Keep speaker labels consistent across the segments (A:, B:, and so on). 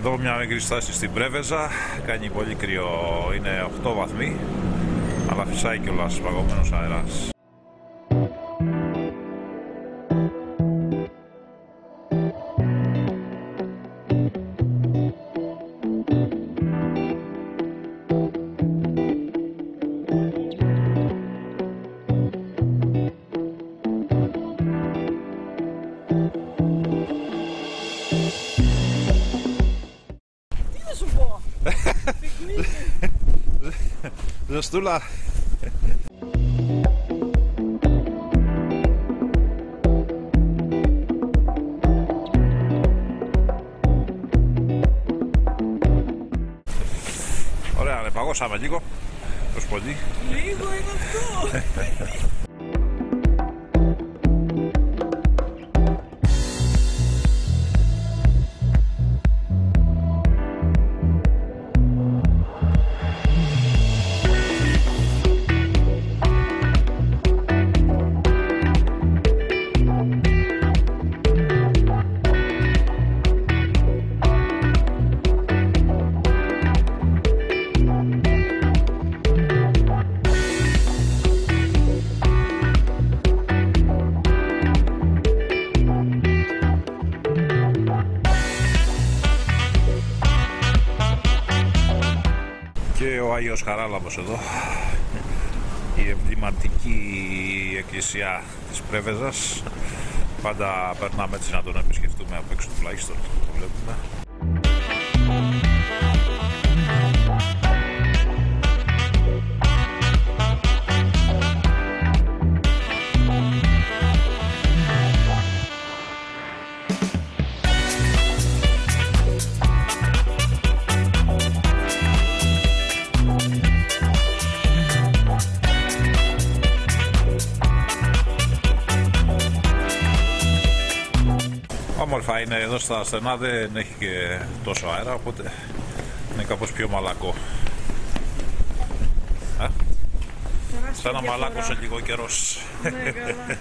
A: Εδώ μια μικρή στάση στην Πρέβεζα, κάνει πολύ κρύο, είναι 8 βαθμοί, αλλά φυσάει κιόλας παγωμένος αέρας. Ζεστούλα. Ωραία, παγώσαμε λίγο. Τόσο πολύ.
B: Λίγο είναι αυτό.
A: Και ο Άγιος Χαράλαμπος εδώ, η εμβληματική εκκλησία της Πρέβεζας. Πάντα περνάμε έτσι να τον επισκεφτούμε απ' έξω τουλάχιστον, το βλέπουμε. Όμορφα είναι εδώ στα στενά, δεν έχει και τόσο αέρα, οπότε είναι κάπως πιο μαλακό. Σαν να μαλάκωσε λίγο καιρός.
B: Ναι, καλά.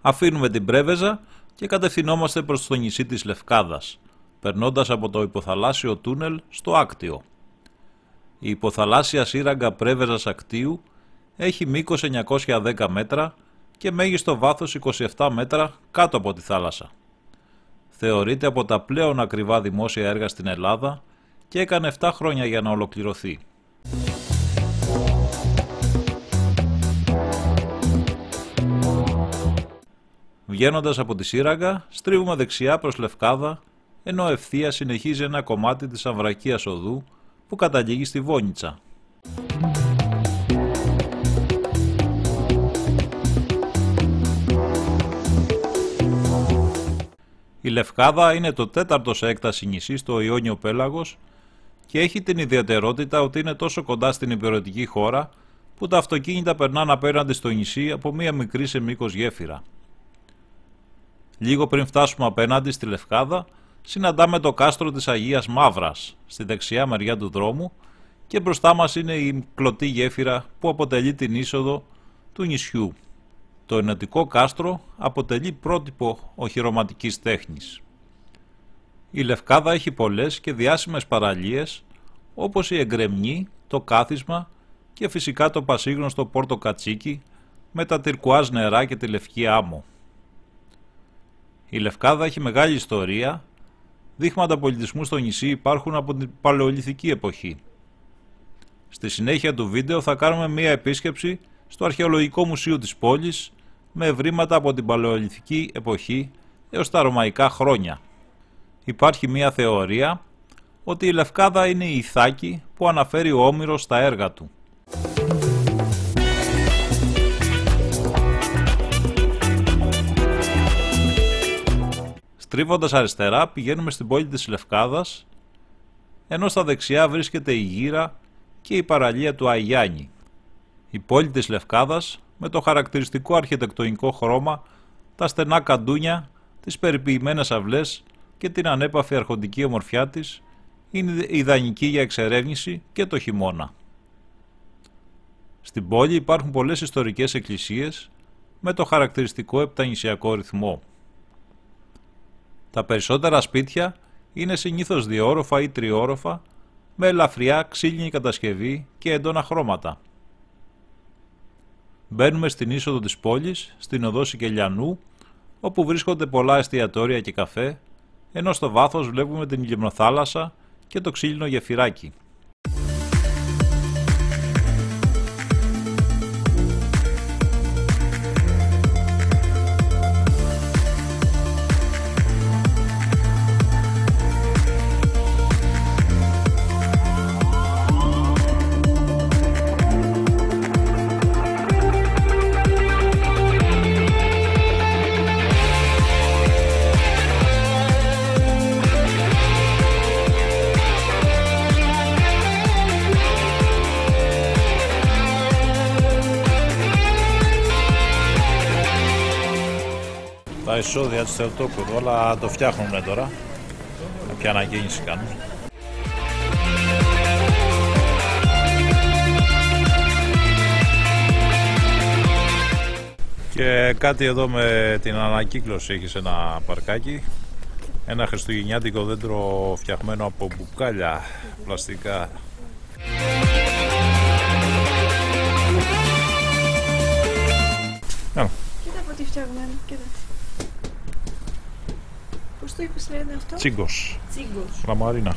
C: Αφήνουμε την Πρέβεζα και κατευθυνόμαστε προς το νησί της Λευκάδας, περνώντας από το υποθαλάσσιο τούνελ στο Άκτιο. Η υποθαλάσσια σύραγγα Πρέβεζας Ακτίου έχει μήκος 910 μέτρα και μέγιστο βάθος 27 μέτρα κάτω από τη θάλασσα. Θεωρείται από τα πλέον ακριβά δημόσια έργα στην Ελλάδα και έκανε 7 χρόνια για να ολοκληρωθεί. Βγαίνοντας από τη σύραγγα, στρίβουμε δεξιά προς Λευκάδα, ενώ ευθεία συνεχίζει ένα κομμάτι της Αμβρακίας οδού που καταλήγει στη Βόνιτσα. Η Λευκάδα είναι το 4ο σε έκταση νησί στο Ιόνιο Πέλαγος και έχει την ιδιαιτερότητα ότι είναι τόσο κοντά στην υπηρετική χώρα που τα αυτοκίνητα περνάνε απέναντι στο νησί από μία μικρή σε μήκος γέφυρα. Λίγο πριν φτάσουμε απέναντι στη Λευκάδα, συναντάμε το κάστρο της Αγίας Μαύρας στη δεξιά μεριά του δρόμου και μπροστά μας είναι η κλωτή γέφυρα που αποτελεί την είσοδο του νησιού. Το ενωτικό κάστρο αποτελεί πρότυπο οχυρωματικής τέχνης. Η Λευκάδα έχει πολλές και διάσημες παραλίες όπως η Εγκρεμνή, το Κάθισμα και φυσικά το πασίγνωστο Πόρτο Κατσίκι με τα τυρκουάζ νερά και τη λευκή άμμο. Η Λευκάδα έχει μεγάλη ιστορία, δείγματα πολιτισμού στο νησί υπάρχουν από την Παλαιολιθική εποχή. Στη συνέχεια του βίντεο θα κάνουμε μία επίσκεψη στο Αρχαιολογικό Μουσείο της πόλης με ευρήματα από την Παλαιολιθική εποχή έως τα Ρωμαϊκά χρόνια. Υπάρχει μία θεωρία ότι η Λευκάδα είναι η Ιθάκη που αναφέρει ο Όμηρος στα έργα του. Στρίβοντας αριστερά πηγαίνουμε στην πόλη της Λευκάδας, ενώ στα δεξιά βρίσκεται η γύρα και η παραλία του Αγιάννη. Η πόλη της Λευκάδας με το χαρακτηριστικό αρχιτεκτονικό χρώμα, τα στενά καντούνια, τις περιποιημένες αυλές και την ανέπαφη αρχοντική ομορφιά της είναι ιδανική για εξερεύνηση και το χειμώνα. Στην πόλη υπάρχουν πολλές ιστορικές εκκλησίες με το χαρακτηριστικό επτανησιακό ρυθμό. Τα περισσότερα σπίτια είναι συνήθως διόροφα ή τριόροφα με ελαφριά ξύλινη κατασκευή και έντονα χρώματα. Μπαίνουμε στην είσοδο της πόλης, στην οδό Σικελιανού, όπου βρίσκονται πολλά εστιατόρια και καφέ, ενώ στο βάθος βλέπουμε την λιμνοθάλασσα και το ξύλινο γεφυράκι. Τα εισόδια της Θεοτόκου, όλα το φτιάχνουν τώρα. Κάποια ανακαίνιση κάνουν. Και κάτι εδώ με την ανακύκλωση έχεις ένα παρκάκι. Ένα χριστουγεννιάτικο δέντρο φτιαγμένο από μπουκάλια πλαστικά.
B: Κοίτα από τι φτιαγμένο, κοίτα. Πώς το είπες λένε αυτό?
C: Τσίγκος.
B: Τσίγκος.
C: Λαμαρίνα.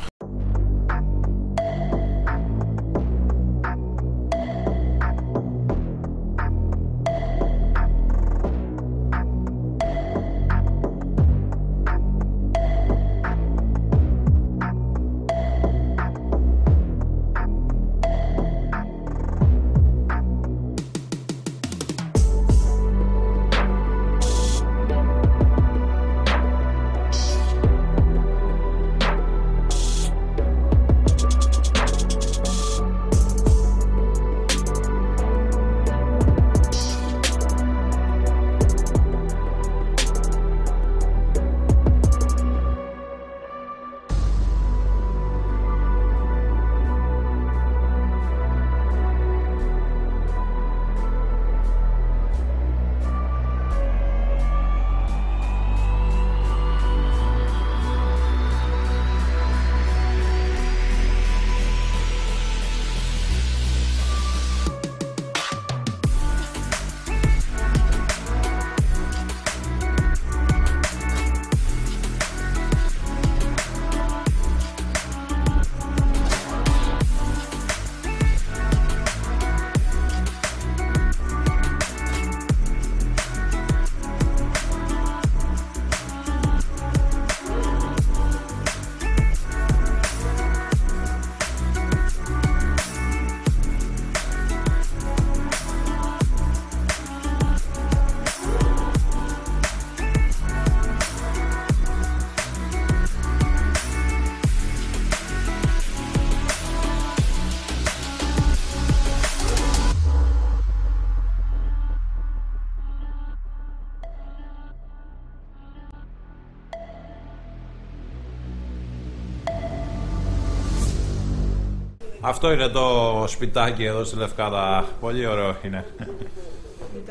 C: Αυτό είναι το σπιτάκι εδώ στη Λευκάδα. Πολύ ωραίο είναι.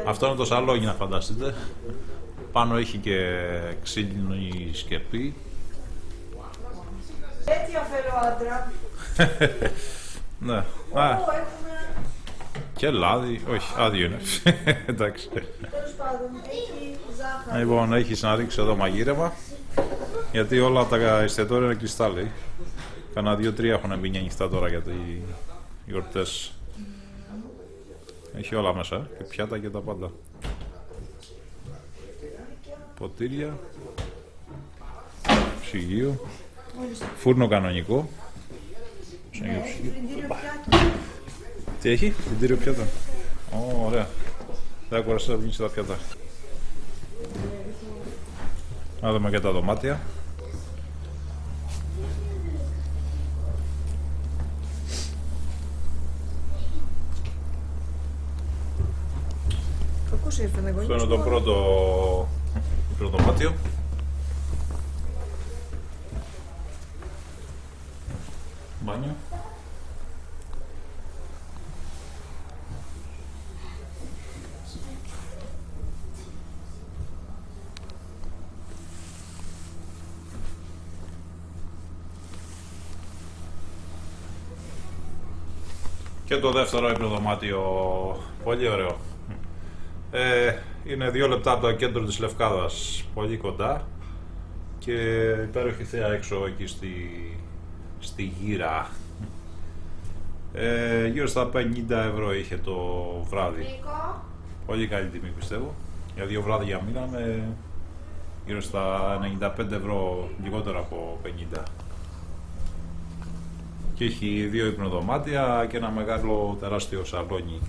C: Αυτό είναι το σαλόνι, να φανταστείτε. Πάνω έχει και ξύλινη σκεπή.
B: Έτσι αφαιρώ άντρα.
C: Ναι. Και λάδι. Όχι, άδειο είναι. Εντάξει.
B: Τέλος πάντων, έχει ζάχαρη.
C: Λοιπόν, έχεις να ρίξεις εδώ μαγείρεμα. Γιατί όλα τα εστιατόρια είναι κλειστά, λέει. Κάνα 2-3 έχουν μπει ανοιχτά τώρα για οι γιορτές. Έχει όλα μέσα, και πιάτα και τα πάντα. Ποτήρια. Ψυγείο. Φούρνο κανονικό. Τι έχει? Φρυντήριο πιάτα. Ωραία. Δεν κουραστεί να βγει τα πιάτα. Να δούμε και τα δωμάτια.
B: Κακώς ήρθαν εγώ.
C: Αυτό είναι το πρώτο δωμάτιο.
A: Και το δεύτερο υπνοδωμάτιο, πολύ ωραίο. Είναι 2 λεπτά από το κέντρο της Λευκάδας, πολύ κοντά, και υπέροχη θέα έξω εκεί στη γύρα. Γύρω στα 50 ευρώ είχε το βράδυ.
B: Νίκο.
A: Πολύ καλή τιμή, πιστεύω. Για 2 βράδια μείναμε γύρω στα 95 ευρώ, λιγότερο από 50. Και έχει 2 υπνοδωμάτια και ένα μεγάλο τεράστιο σαλόνι.